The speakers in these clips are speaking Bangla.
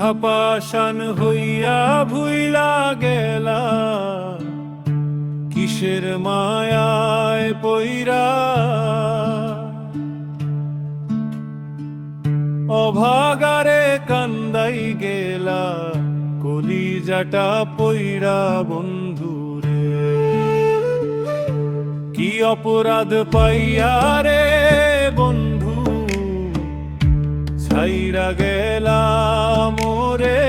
হাপাশান হইয়া ভুইলা গেলা কিসের মায়ায় পইরা, অভাগারে কান্দাই গেলা কলিজাটা পইরা বন্ধুরে। কি অপরাধ পাইয়া রে বন্ধু ছাইরা গেলা মোরে,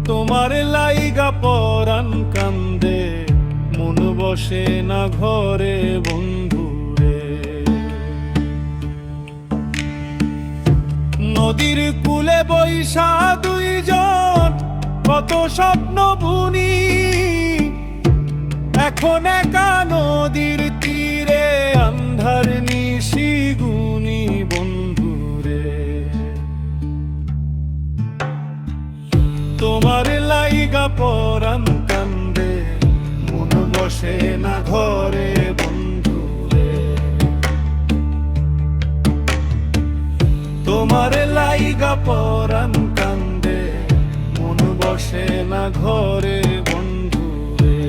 তোমার লাইগা পরাণ কান্দে মন বসে না ঘরে বন্ধুরে। নদীর কূলে বৈশা দুইজন কত স্বপ্ন বুনি, এখন একা নদীর তীরে আন্ধার নিশি গুনি বন্ধুরে। তোমার লাইগা পরাণ কান্দে মন বসে না ঘরে বন্ধুরে। তোমার লাইগা পরাণ কান্দে মন বসে না ঘরে বন্ধুরে।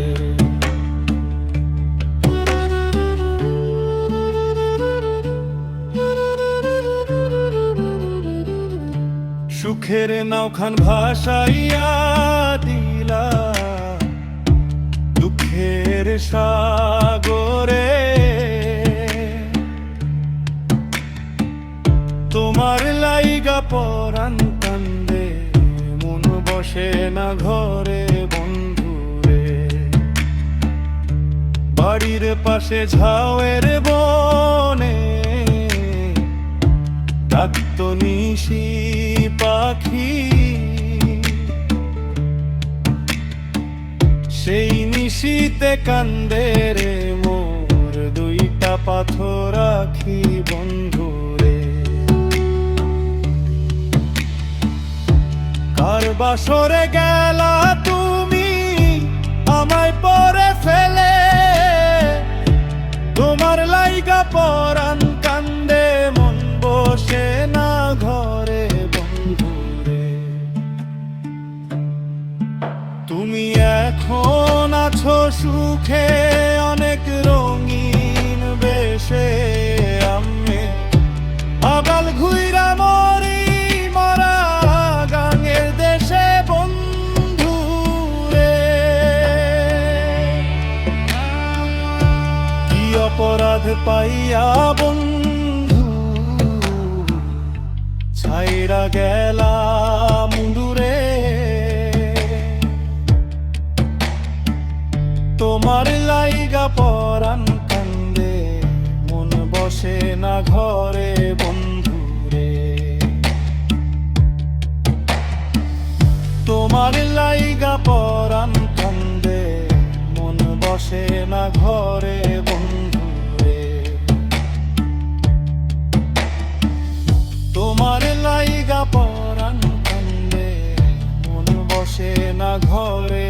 সুখের নাওখান ভাসাইয়া দিলা দুঃখের সাগরে, তোমার লাইগা পরাণ কান্দে মন বসে না ঘরে বন্ধুরে। বাড়ির পাশে ঝাউয়ের বনে ডাকতো নিশি পাখি, সেই নিশিতে কান্দে রে মোর দুইটা পাথর আখি বন্ধুরে। কার বাসরে গেলা তুমি আমায় পরে ফেলে, তোমার লাইগা পরাণ কান্দে মন বসে না ঘরে বন্ধুরে। তুমি এখন আছো সুখে অনেক রঙিন বেশে, আমি আবাল ঘুইরা মরি মরা গাঙের দেশে বন্ধুরে। কি অপরাধ পাইয়া বন্ধু ছাইরা গেলা মুন্ডুরে। তোমার লাইগা পরাণ কান্দে মন বসে না ঘরে বন্ধুরে। তোমার লাইগা পরাণ কান্দে মন বসে না ঘরে বন্ধুরে। তোমার লাইগা পরাণ কান্দে মন বসে না ঘরে